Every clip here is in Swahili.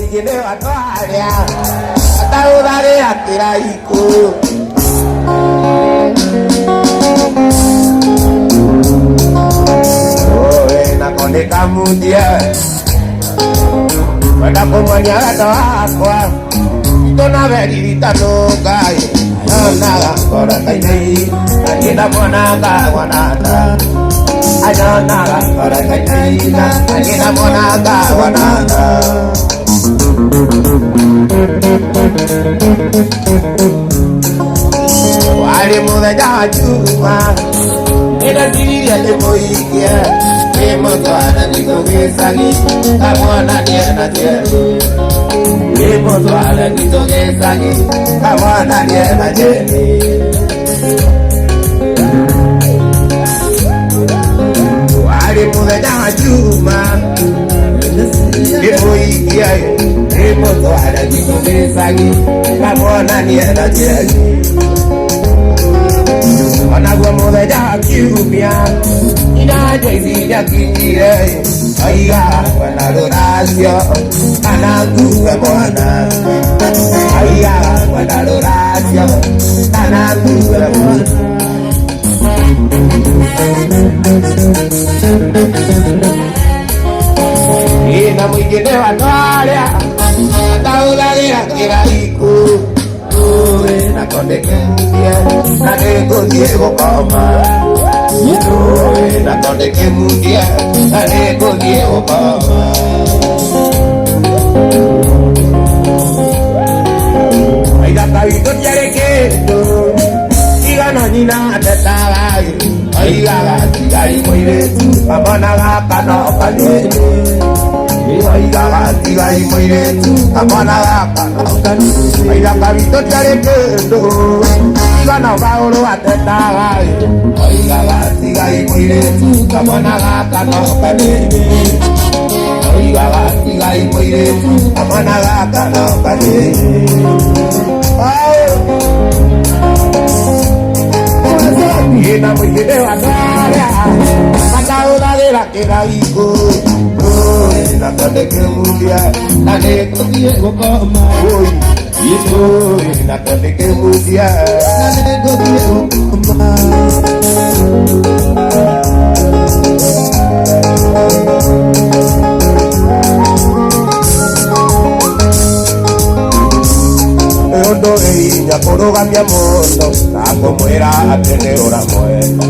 mwingine watwalia ataudhari akiraiku oe nakonde kamudia wenda kumwanya wendo wakwa tona veririta nukai naga kora kainai agenda mwananga wanata ayanaga kora kainai agenda mwananga wanata wali muda juma ina diriya le moikia emotwana nitogezagi kamwana niena jeni emotwana nitogezagi kamwana niena jeni wali muda juma emoikia emotwana nitogezagi kamwana niena jeni Anagwa muda ya kiumia ina jezi ya kinire aiga wana dorasio anaguwe mwana aiga wana dorasio anaguwe mwana ina mwingine watwalia ataudharia kiraiku nakonde kemudia nane Diego Koma nakonde kemudia nane Diego Koma aida kaito yareketo igana nina tetagai aiga tigari moiretu amana gakano kane aiga tigari moiretu amana gakano kane aida kaito yareketo igana gaoro atetagai aiga tigari moiretu amana gakano kane aiga tigari moiretu amana gakano kane ina mwingine watwalia ataudharia kiraiku nakonde kemudia nane Diego Koma nakonde kemudia nane Diego Koma ondo einya korogamia mondo nakomwira atene uramwenda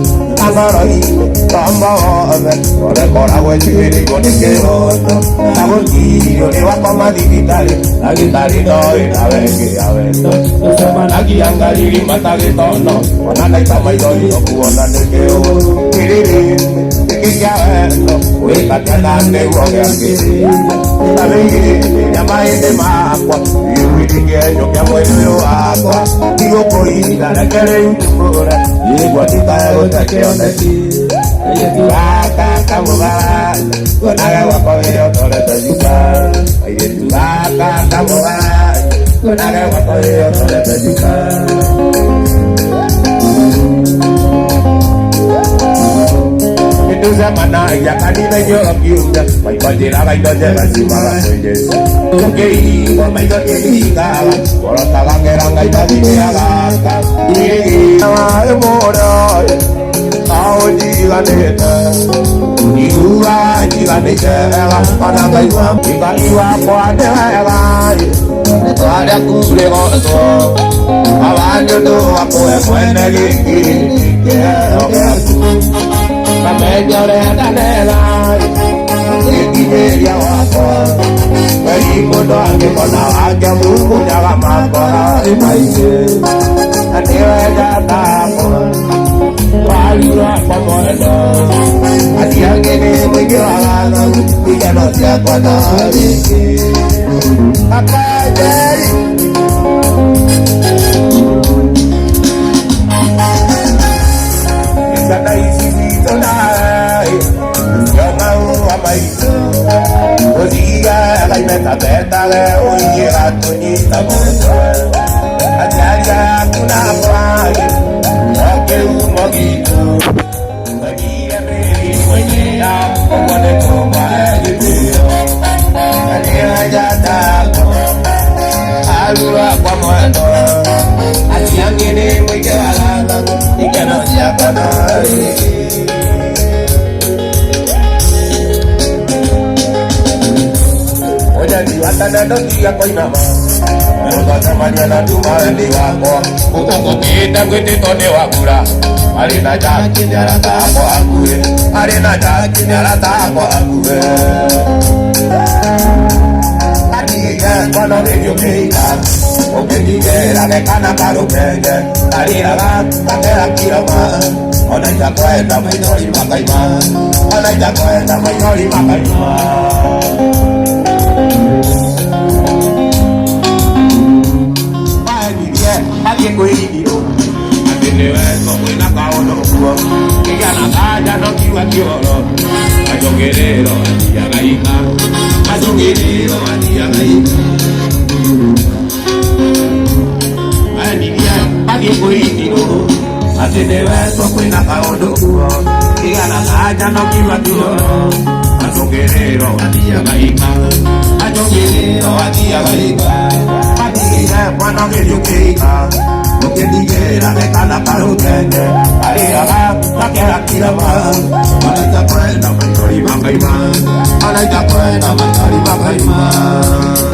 amaraine tambaothe orekoragwo etigĩrĩirwo nĩ kĩroto nagũkirio nĩ wakoma thibitari ndagĩtarĩ ndoĩ nawe ngĩa wendo tũcemanagia ngariri matagĩtono ona naita maithori okuona nĩ kĩũru kĩrĩrĩinĩ gĩkĩ kĩa wendo gwĩkatana nĩguo gĩakĩrĩire ndamĩigĩrĩria mahĩndĩ makwa iũgĩrĩkĩenyo kĩa mwĩrĩ ũyũ wakwa igũkũrinda reke rĩu njũkũre igua ndikaegũte kĩoneki Gaka kamugara Konage wakoyo torete juka Aigetu gaka kamugara Konage wakoyo torete juka Itu zamana ya kanina yo kiuda Mai bajira gaido jega simara soyesu Kei ko mai do keiga Korota gangera gaida dineagaka Igi awa emora Ao jiganeta Igua jiganeta Panagaiwa Igaiwa kwanega Tuare kule gozo Awanyo do apoe kwene giki Kamejo renda nela Ikijeria wako Kei mundo ange kona wake Mungu nyaga makora Imaise Aniwe jatako Walura kwa mwendo Atiangene mwingi wagana Vijano siya kwa nariki Akajeri Isata isisito nae Yonga uwa maito Oziga Agaimeta betale Oye gato nita moto Atiaria kuna mwagi Oke umogito Magia meri mwenye ya Omone kuma egitio Kania jata Alura kwa mwendo Asiangini mwike walala Ikeno siyakonari Ojadi watanendo siya kwa inama Merugata manyana tumawendi wako Kukongo kita kwete tone wakura Arina jaki nyarata ako akue Arina jaki nyarata ako akue Adiye kono redio keita Okendigera nekana karukenge Ariraga kakera kirama Onaita kwenda mainori makaima Onaita kwenda mainori makaima Alguien coidido Atene weso buena kaono kuo Kijana kaja no kiwa kioro Majongero atia gaika Majongero atia gaika Alguien coidido Atene weso buena kaono kuo Kijana kaja no kiwa kioro Majongero atia gaika Majongero atia gaika Cuando me dio queja, lo que dijera me cala para usted. Arira, la que la tira más. Ahora ya pueda, me y va a caimar. Ahora ya pueda, me y va a caimar.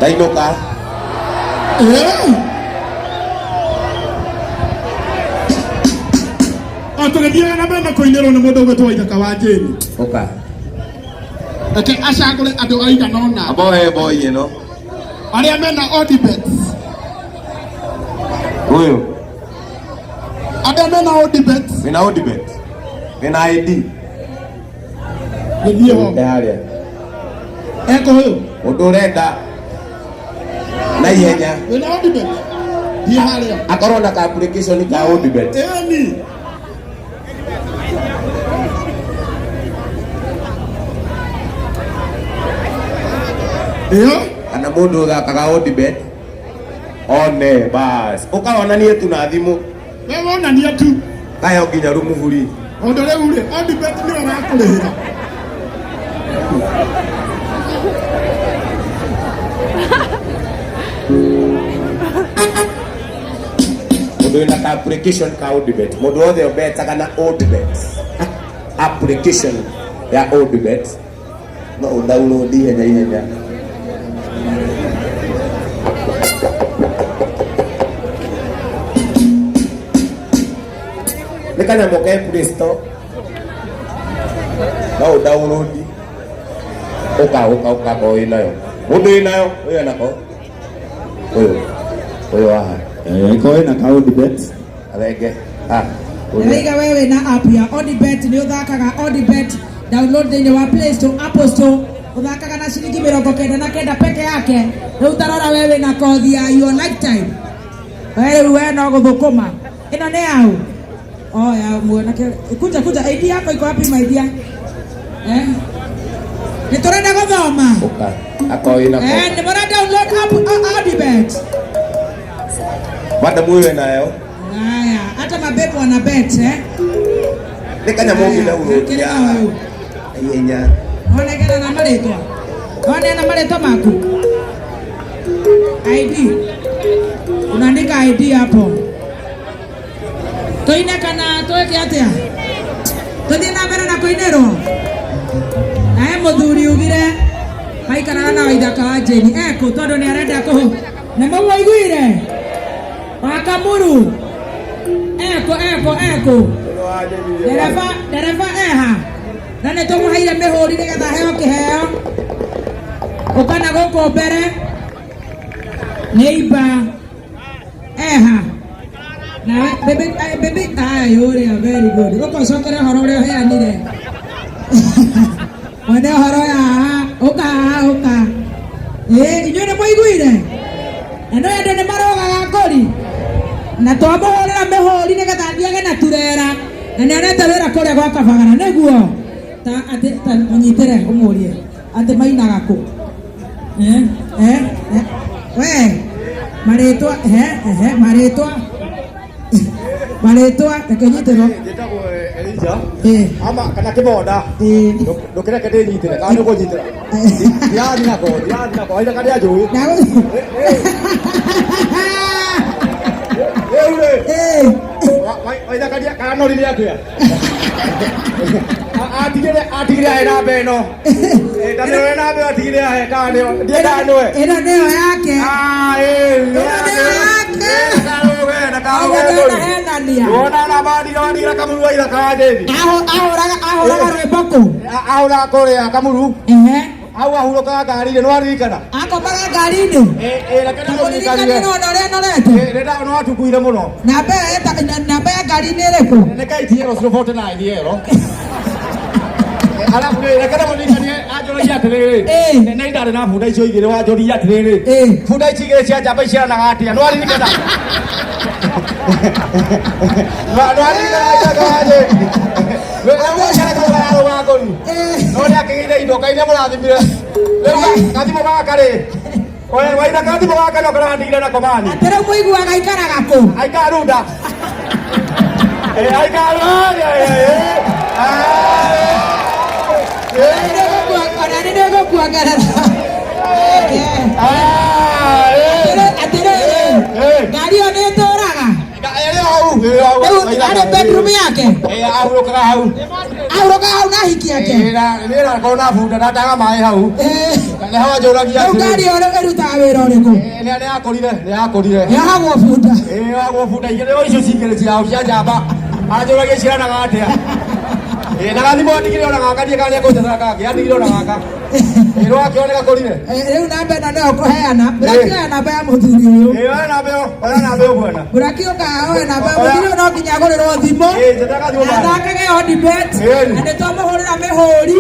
Tainuka. Tunagia na bana koinero na modo gwa toita kawajeni. Oka. Ake asha kule ado aika nona. Aboe boy you know. Ali amena Odibet. Huyo. Ado amena Odibet. Mina Odibet. Mina ID. Ndio ho. Halia. Eko huyo. Odorenda. Na yenya. Mina Odibet. Ndio halia. Akorona ka application ka Odibet. Eni. Ana mundu gakaga Odibet one bas ukaona nie tu na thimu wewe ona nie tu kaya nginya rumuvuri ondore ure Odibet ni warakurihira mundu na application ka Odibet mundu othe obetaga na Odibet application ya Odibet no download ihenya Nekanya moke Play Store. No download. Oka boy nayo. Mundu nayo, oyo nako. Oyo aha. Iko ina ka Odibet. Arege. Naiga wewe na app ya Odibet ni uthakaga Odibet download thini wa Play Store, Apple Store. Uthakaga na shilingi 99 peke yake. Rĩu tarora wewe na kothi ya your lifetime. Wewe no guthukuma. Ino ni yao. Oh ya muona kuja ID yako iko wapi my dear? Ni torenda gũthoma. Oka. Ako ina ko. Ni bora download app Odibet. Madam wewe nayo. Haya, hata mabebu wana bet Nekanya mogi na ulo. Yenya. Onekana na maretwa. One na maretwa maku. ID. Unaandika ID hapo. Toine kana toeke atia. Tothi na mbere na kuinero. Nae muthuri ugire maikaraga na Waithaka wa Jeni eko tondu ni arenda ku na mwaiguire Wakamuru eko dereva eha na nä tå må heire mä hå ri nä getha heo kä heo å kana gå kå mbere nä imba eha na bäbä ayå rä a very good gå kå cokere horo å rä a å heanire wone horo ya haha å ka haha å ka inyuä nä må iguire na no ende nä marogaga ngåri na twamå hå rä ra mä hå ri nä getha thiage na turera na nä arete wä ra kå rä a gwa Kabagara nä guo ta må nyitä re å må rie atä mainaga kå we marĩtwa reke nyitĩrwo njĩtagwo Elija ama kana kĩmonda ndũkĩreke ndĩnyitĩre kana nĩũkũnyitĩra ndirathiĩ nako Waithaka nĩanjũĩ rĩu rĩ Waithaka kana norire atĩa atigire ahe namba ĩno ndamĩoe namba ĩyo atigire ahe kana ndiendaga nĩwe ĩno nĩyo yake wona namba ndigĩra Kamuru Waithaka wa Jeni ahũraga rwĩmbo kũ ahũraga kũrĩa Kamuru hau ahurũkaga ngari-inĩ nĩwaririkana akombaga ngari-inĩ ũririkanire ona ũrĩa norete no atukuire mũno namba ya ngari-inĩ ĩrĩkũ nĩ KTL 049 ero alafu reke ndamũririkanie anjũragia atĩrĩrĩ nĩ ndarĩ na bunda icio igĩrĩ wanjũria atĩrĩrĩ bunda ici igĩrĩ cia njamba iciaranaga atĩa nĩwaririkana none akĩgĩire indo Ngai nĩamũrathimire rĩu gathimo gaka rĩ Waithaka gathimo gaka nĩo karandigire nako mani atĩrĩu mũiguaga aikaraga kũ aikara runda ona nĩ ndĩgũkua ngarara atĩrĩrĩ ngari ĩyo nĩ ĩtũraga arĩ bedroom yake ahurũkaga hau na hiki yake nĩrakorwo na bunda ndandaga maĩ hau nĩho anjũragia rĩu ngari ĩyo ĩrutaga wĩra ũrĩkũ nĩyakũrire yahagwo bunda wagwo bunda igĩrĩ icio cingĩrĩ ciao cia njamba anjũragia ciaranaga atĩa na gathimo ndigire ona gaka ndiĩ kana nĩekũnjethera kangĩ andigire ona gaka nĩwakĩoneka kũrire rĩu namba ĩno nĩyo ũkũheana mbũrakĩoya namba ya mũthuri ũyũ oya namba ĩyo bwana mbũrakĩũkaga oya namba ya mũthuri ũyũ no nginya agũrĩrwo thimũ athakage Odibet na nĩ twamũhũrĩra mĩhũri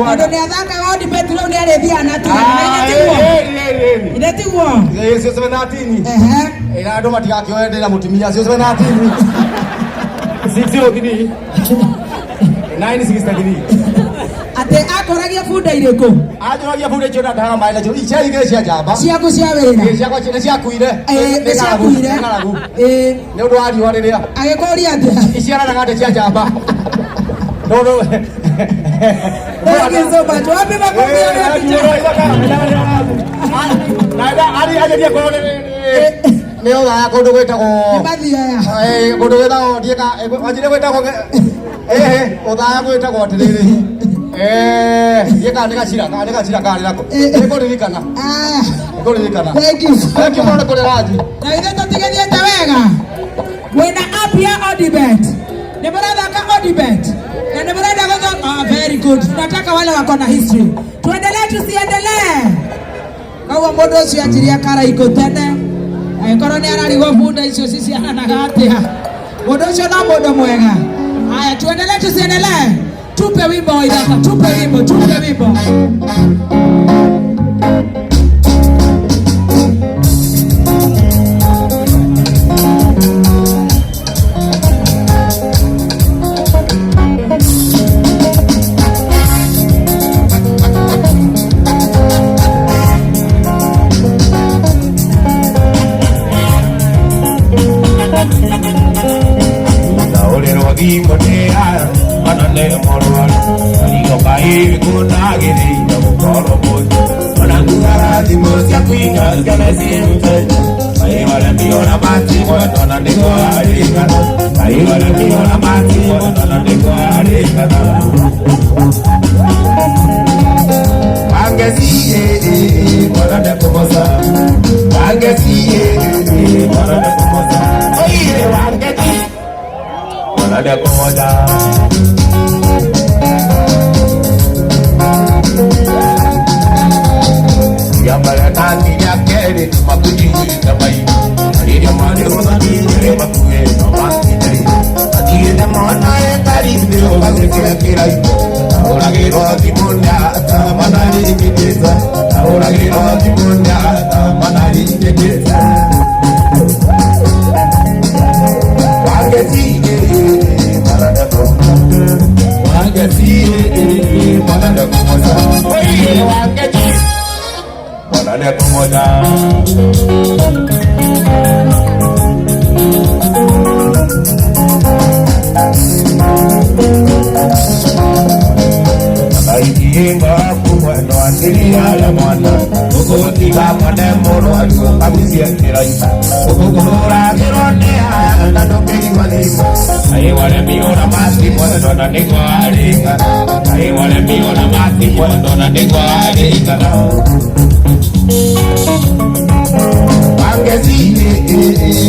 tondũ nĩ athakaga Odibet rĩu nĩ arĩthiaga na ĩnĩ tiguo cio 713 na andũ matigakĩoe ndĩ na mũtumia cio 713 603 963 atĩ akoragia bunda irĩkũ anjũragia bunda icio ndandaga maĩ nacio icia igĩrĩ cia njamba ciaku cia wĩra ciakwa nĩ ciakuire nĩ ciakuire nĩ ũndũ wa riũa rĩrĩa agĩkũria atĩa iciaranaga ndĩ cia njamba Thank you so much. Wapi makofi ya ageria korwo nĩ ũthaya kũndũ gwĩtagwo kũndũ gwĩtagwo ndiĩka gwĩtagwo ũthaya gwĩtagwo atĩrĩrĩ ndiĩka nĩ gacira kana nĩ nako nĩkũririkana Thank you. Thank you mũno kũrĩ ranji na ithe tũtigithiĩte wega wĩna app ya Odibet nĩ mũrathaka Odibet na nĩ mũrenda gũthoma very good tunataka wale wako na history tuendelee tusiendelee koguo mũndũ ũcio anjirie karaikũ tene agĩkorwo nĩ ararigwo bunda icio ciciaranaga atĩa mũndũ ũcio no mũndũ mwega haya tuendelee tusiendelee tupe wimbo Waithaka tupe wimbo Thimo nĩ aya, mana nĩ mũrwaru, rigo kaĩ Agi kunagiri Koro mojo Manangara di mosia kuinga Gale siente Ayi wale miona mati Wadona niko arikana Ayi wale miona mati Wadona niko arikana Wangesi Wadona kumosa Wangesi Wadona kumosa Oye wangesi Wadona kumosa Yambara nani ya kere makuji kamai ari ya mane rosani re bakue no masti ati de mona e tari de o base que kirai ahora que ro ti munya ta manari kitesa ahora que ro ti munya ta manari kitesa wagesi marada ko wagesi marada ko oi wagesi Ada komoda Aikienga kuwano asili ala mwana Kukutika mwane moro aluwa kabisia kirai Kukukura kirone na nopegi walimu Ayi wale miona masi mwana na niko alika Ayi wale miona masi mwana na niko alika Wangesi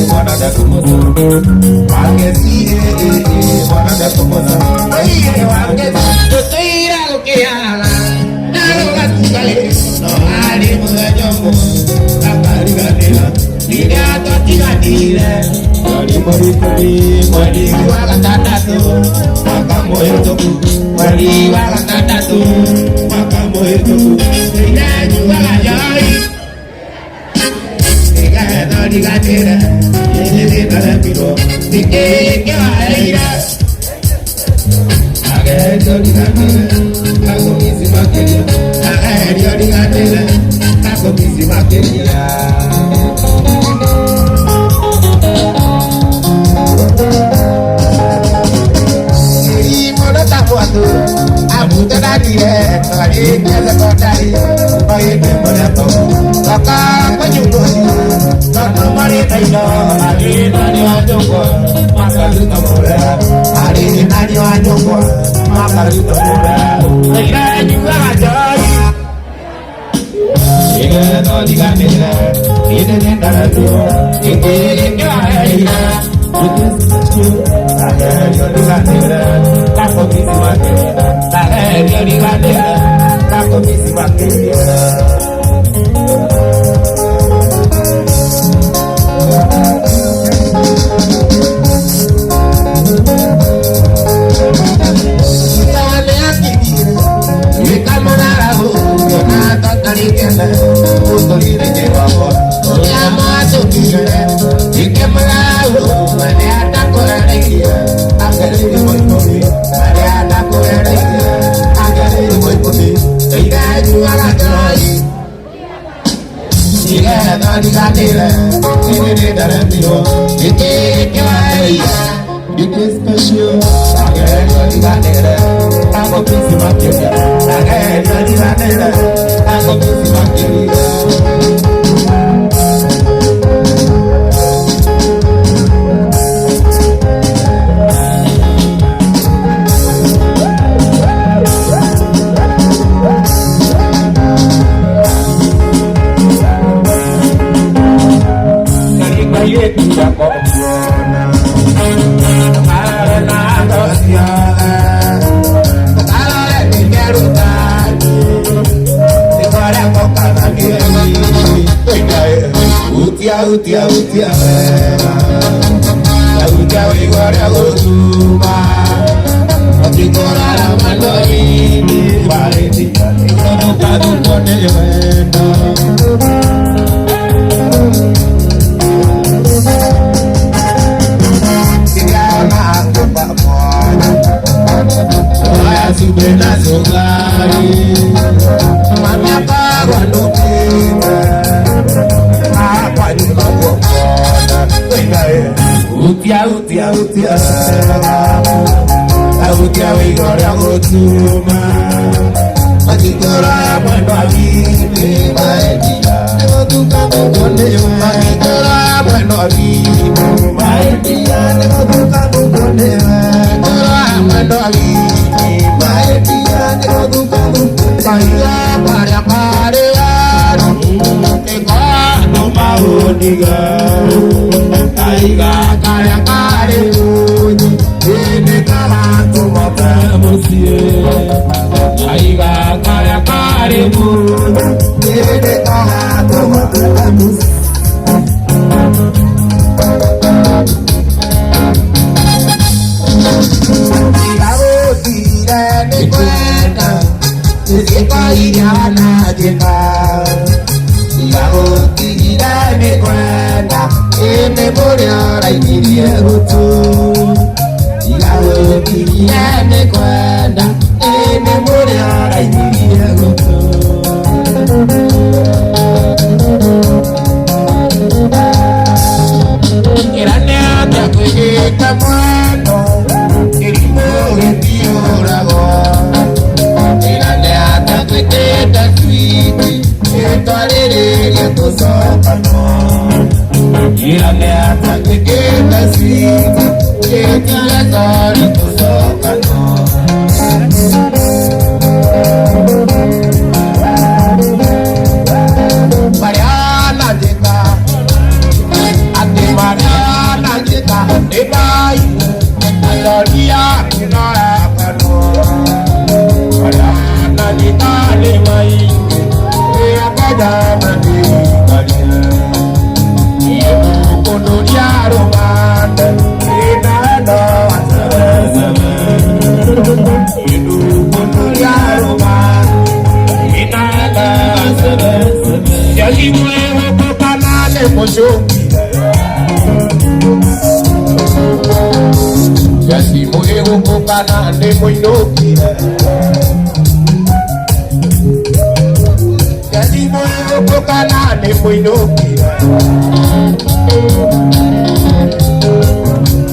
mwana da kumosa Wangesi mwana da kumosa Oye wangesi Tutuira ukiala Naruga tukale No ali mga jombo Kapari ganila Nina totika nile Wali morikuri Wali wala tatatu Makamo yotoku Wali wala tatatu Makamo yotoku Nina juwala jai no diga tera, yele para piro, dike que aira. Age no diga tera, hago mi simakeria. Age no diga tera, hago mi simakeria. Si mono tapuatu, abu tadi tadi kala kotari, bayi mono tapu, kaka penyumbang. Kata mari taino, hari nani wajoko, maka kita mula. Hari nani wajoko, maka kita mula. Kita juga ajai. Kita no digantilah, kita nendara tu, kita aja. Kita sejuk, ada yang digantilah, takut misi mati. Ada yang digantilah, takut misi mati. Utia wigwara gotuma Otikora la mano ini Bareti Ikono kadu kone wendo Tigana aku pak mwana Oya subena sogari Mami apa wanupita Apa juga wapona Utia Utia wigwara gotuma Makikora mwendo akini maedia negotuka mukondewe Makikora mwendo akini maedia negotuka mukondewe Makikora mwendo akini maedia negotuka mukondewe Kaya paria paria Eka no mauniga Kaiga kaya kare unyi Ene kalantu motemusie Kaiga kaya kare unyi Ene kalantu motemusie Kigabo tirene kwenda Ika iriana jeka Kigabo tirene kwenda Ene moria raikirie gutu Kigabo tirene kwenda Ene moria raikirie gutu Irane atia kwigita mwano Kirimo getiurago Irane atia kwigita switi Etwaririria tusokano Irane atia kwigita switi Etiresori tusokano Mariana jika Ate Mariana jika Ebai Aloria Inora Kano Mariana jika Lemai Ea Kadama Dikalia Ibu Kunuria Romanda Inada Asarasama Ibu Kunuria Romanda Inada Asarasama Yali Mwewe Kukanale Moshoki Yasi Mwewe Kukanale Moinoki Yasi Mwewe Kukanale Moinoki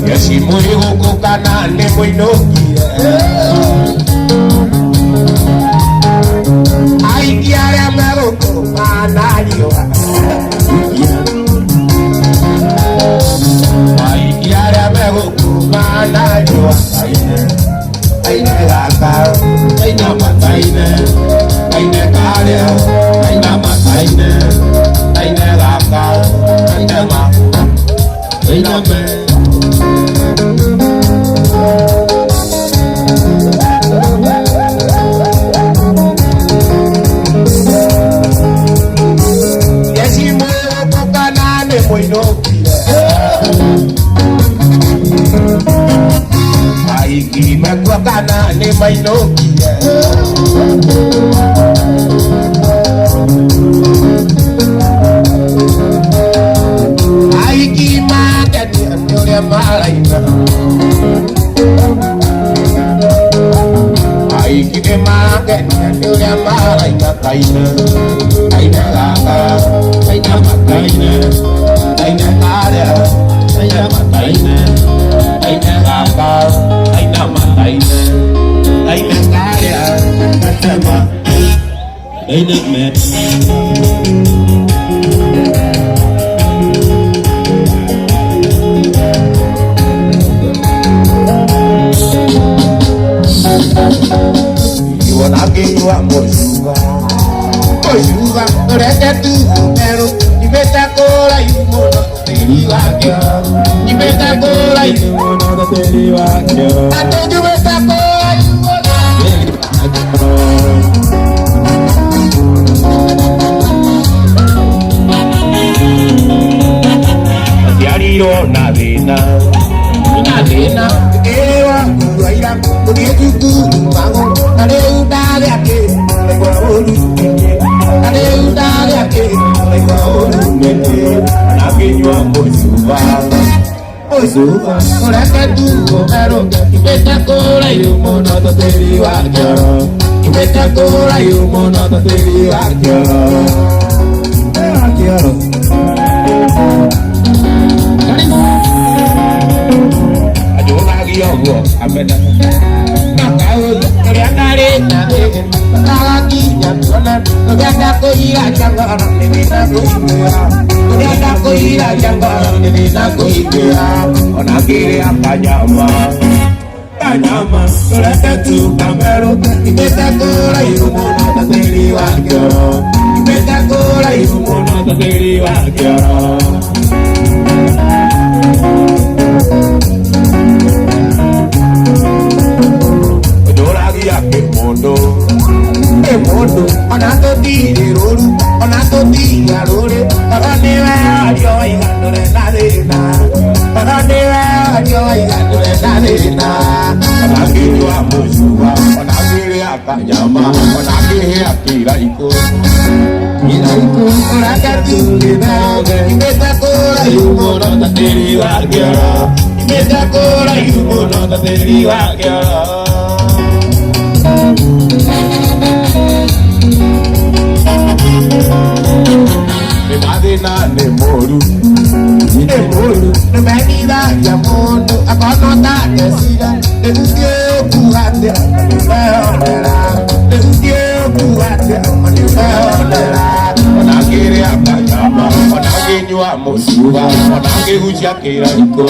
Yasi Mwewe Kukanale Moinoki Ay, kiara Maroko Manariwa Ay, kiara Maroko Manariwa Aine gaka Aine mataine Aine kare Aine mataine Aine gaka Aine ma Aine me Aiki mekokana ni mainokia Aiki makani anyoria malaina Aiki makani anyoria malaina kaina Kaina gaka Kaina makaina Kaina kare Kaina makaina Kaina gaka Kaina makaina Kaina kare Kaina Kaina me Iwanakinywa mosuga Mosuga Norete tu pero Nimetakora yumono Teriwakyo Nimetakora yumono Teriwakyo Ato nimetakora yumono Asiariro navena Navena Ewa Kuwaira Kunietuku Mango Kadeuda Yake Legwa Olu Kadeuda Yake Legwa Olu Nakinywa Mosuga Mosuga Norete tu pero Nimetakora yumono Teriwakyo Nimetakora yumono Teriwakyo Teriwakyo Ayo, amena. Nakau, kalian dari nanti. Lagi sonan Kudada ko ira janggaran Nina ko ikea Kudada ko ira janggaran Nina ko ikea Onakiri akanyama Kanyama Kudada tu kamero Ibeta kura irumono Tateri wakyoro Ibeta kura irumono Tateri wakyoro Mondo, onato di ruru, onato di garure, oraneva io I gandole nadena, oraneva io I gandole nadena, onagiri amusua, onagiri akanyama, onagiri akiraiko, iraiko, orakatulina, imeta kora yumono tateri wakyara, imeta kora yumono tateri wakyara. Nemoru, nemenida yamondo, akonota kesida, nedudio kuhate, neonera, nedudio kuhate, neonera, onagiri akanyama, onaginywa musuba, onagiguja kiraiko,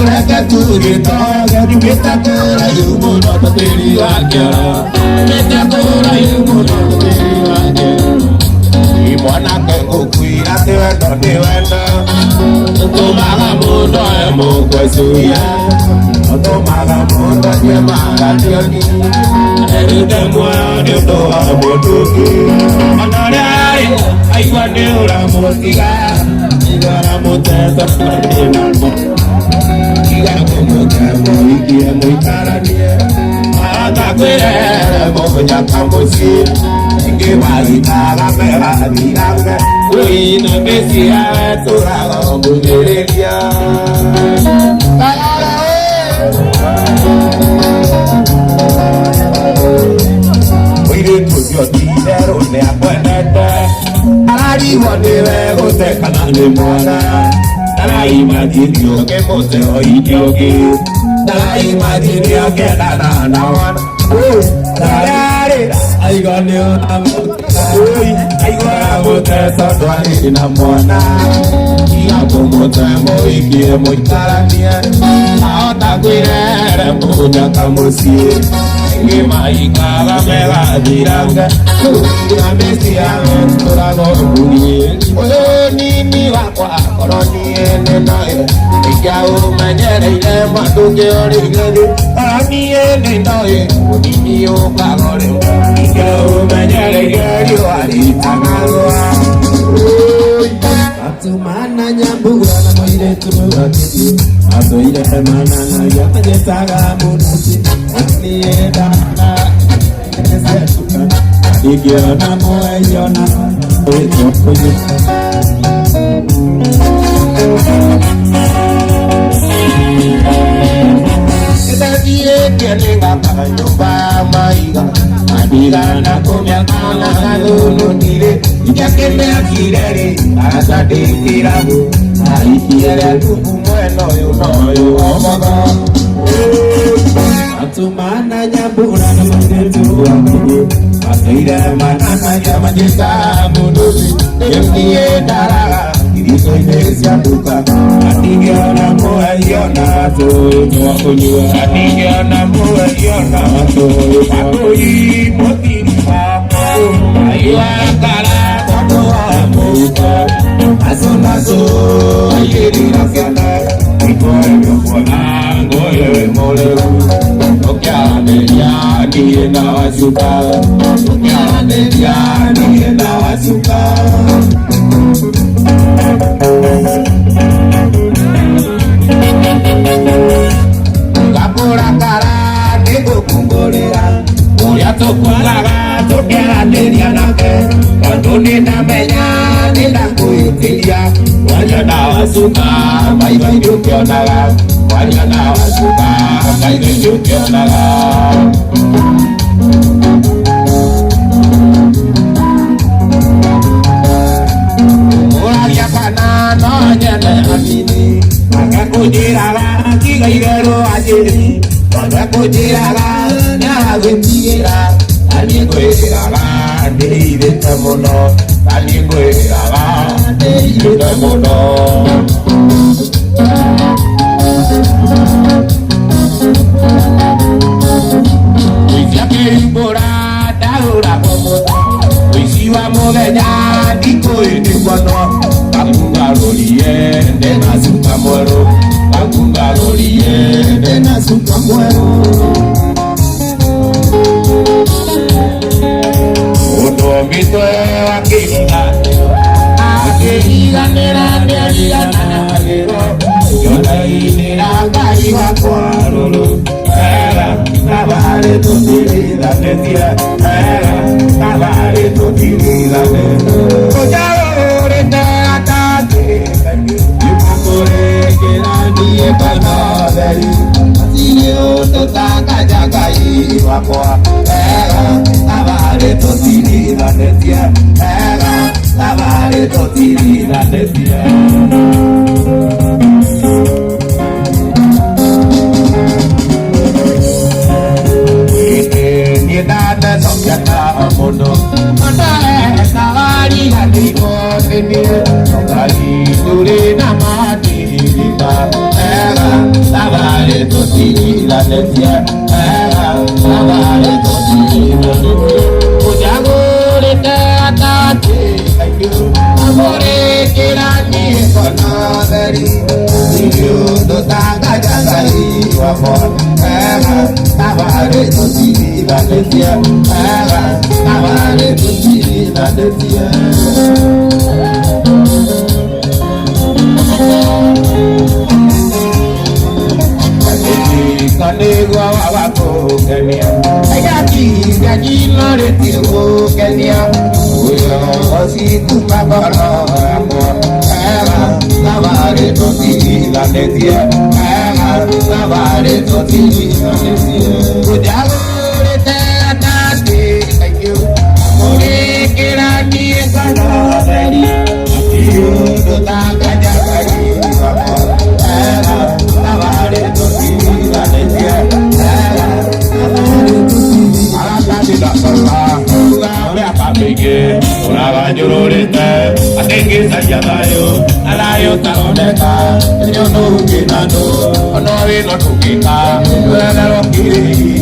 urakatugito, nimetakura yumono tateri wakyara, nimetakura yumono tateri wakyara. Imwana kengo kuira tewendo tewendo Ntomaga mundo emo kwesuya Ntomaga mundo nyemaga tioni Erute moyo nyotoa motuki Onore aigwa neura motiga Igara moteta patinamo Igara motemo ikie moitaranie Ata kwirere moja kamusi Inge maritaga mera diranga Uina mesia turaga mugereria Uire tuzio dinero ne apuenete Alari wadire gote kanane mwana Nala imaginio ke mote oidiogi Nala imaginio ke dana wana I got new I got a mona. Mo ikie mo tarania. Ata kuire munya kamusi. Ngima ikara mera diranga. Ina mesia turago buni. Oyo nini wakwa koroni ene nae. Ikau manyere ile matuke origedi. Ani ene nae. Nini yo kagore. Ikau manyere ile wali tangalwa. Atumana nyambura na moire turugati. Aso ile mana na yata saga munuti. Ani eda na. Ikiona moyona oitokoye Kedadie kelenga nyumba maiga Adiga na kumya kana kalulu nile Ijakeme akirere asade kirabu Aikiere tupu mweno yunoyo omaga Atumana nyambura na mandetu wakini Asaire manana ya majesta munusi Yemnie daraga Iriso inesia duka Atigiona moe yona Toyo wakunyua Atigiona moe yona Toyo Pakoi motiri wako Ayua kala Koto wa muka Asonaso Ayiri rafiana Ikoe mokona Ngoye moleu Okianeria nienda wasuka Okianeria nienda wasuka Kapura kara nego kungorera Muria tokulaga tokianeria nake Kanduni na menya nina kuitilia Wanyana wasuka Baibai yukionaga Wanyana wasuka Baibai yukionaga Muraria kana no nyene amini Akakujiraga kiga igero ajiri Akakujiraga nyagwe mira Tani kweraga ndeithĩte mũno, tani kweraga ndeithĩte mũno. Ũici akĩhumbũra ndaũragwo mũno, ũici wa mũthenya ndikũĩnĩkwono. Kakungarũrie ndena cuka mwerũ, kakungarũrie ndena cuka mwerũ. Ũndũngĩtwe akĩriganĩra nĩariganagĩrwo kĩonainĩra Ngai wakwa rũrũ. Wega tabarĩ tũtirithanĩtie, wega tabarĩ tũtirithanĩtie. Ũnjaũrĩte atatĩ imũkũrĩkĩra niĩ kana theri, hatirĩ ũndũ tangaja Ngai wakwa. Wega tabarĩ tũtirithanĩtie, wega tabarĩ tũtirithanĩtie. Nĩndathecoketa mũno ndagariganĩirwo nĩ niĩ, Ngai tũrĩ na matirika. Wega tabarĩ tũtirithanĩtie, wega tabarĩ tũtirithanĩtie. Ũnjagũrĩte atatĩ amũrĩkĩra niĩ mbona theri, hatirĩ ũndũ tangaja Ngai wakwa. Wega tabarĩ tũtirithanĩtie, wega tabarĩ tũtirithanĩtie. Kanigwa wagakũngenia, aigakinya nyinarĩtie gũkenia, ũyo ũcikuma ngoro yakwa. Wega tabarĩ tũtirithanĩtie, wega tabarĩ tũtirithanĩtie. Ũnjagũrĩte atatĩ kaingĩ amũrĩkĩra niĩ kana theri, hatirĩ ũndũ tangaja Ngai wakwa. Wega tabarĩ tũtirithanĩtie, wega tabarĩ tũtirithanĩtie. Agatandĩka kuga ũrĩa kamĩingĩ ũrabanjũrũrĩte akĩingĩcagia thayũ, na thayũ taroneka nĩ ũndũ ũngĩ na ndũ ona wĩno ndũngĩka wetherwo kĩrĩhi.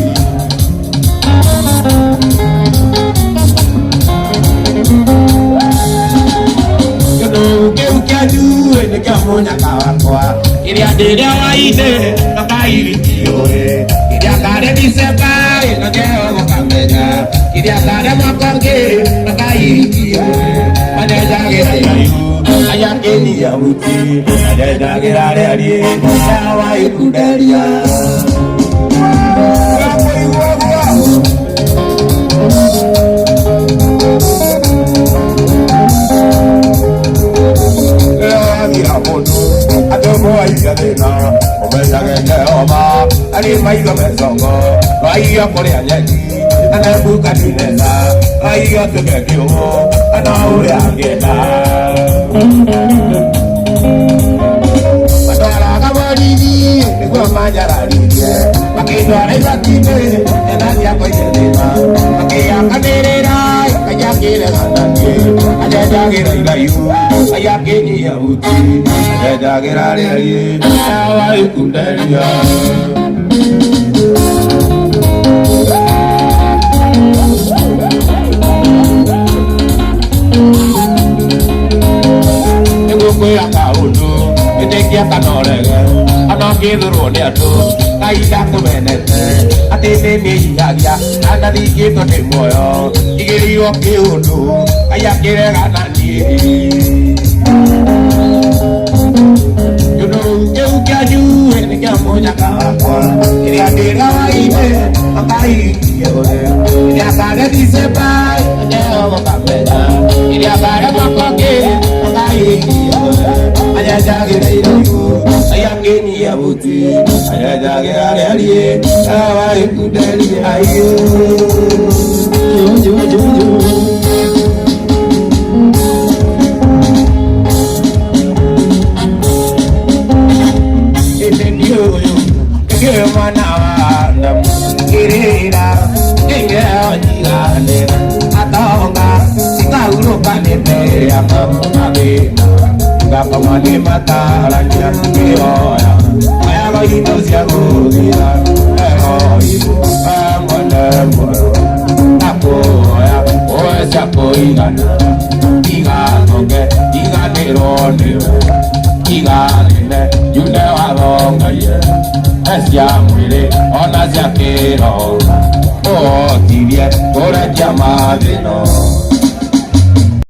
Kĩndũ kĩu kĩa njuĩ nĩ kĩa mũnyaka wakwa, kĩrĩa ndĩrĩa wainĩ na kairikioĩ, kĩrĩa karĩ Decemba na Jehova kamenya, kĩrĩa karĩ mwaka ũngĩ na kairikioĩ. Manenjagĩra iraihu ayakĩnia buti, manenjagĩra rĩariĩ dawa ikunderia. Wagira mũndũ atũmũaiga thĩna ũmenyage Jehova arĩ maitho mecongo, waiga kũrĩa nyeki anebuka ndinena, waiga tũge kĩũgũ kana ũrĩa angĩenda. Matwaraga borithi nĩguo manjararirie, makĩndwara igoti-inĩ ena ciakũire thĩna, makĩakanĩrĩra kajakĩregananie, anyenjagĩra iraihu ayakĩnyia buti, anyenjagĩra rĩariĩ dawa ikunderia. Nĩgũkwĩra kaũndũ gĩtĩkia kana ũrege, ona ngĩthũrwo nĩ andũ Ngai ndakũmenete, atĩ nĩmĩhihagia na ndaringĩtwo nĩ muoyo, igĩrĩirwo kĩũndũ Ngai akĩregana niĩ. Kĩndũ kĩu kĩa njuĩ nĩ kĩa mũnyaka wakwa, kĩrĩa ndĩrĩa wainĩ na kairikioĩ, kĩrĩa karĩ Decemba na Jehova kamenya, kĩrĩa karĩ mwaka ũngĩ na kairikioĩ. Anyenjagĩra iraihu ayakĩnyia buti, anyenjagĩra rĩariĩ dawa ikunderia. Aiyo ĩndĩ ndiũyũ mwana wa Adamu, ngĩrĩra ngĩngĩonyiga Kamani matarakia Kioya Ayago ito siya gudira Ego ibu Amone moro Apoya Oe siya po igana Iga toke Iga nirone Iga nine Yune waronga ye Esya mwile Ona siya kiro O tibie Kore jamadino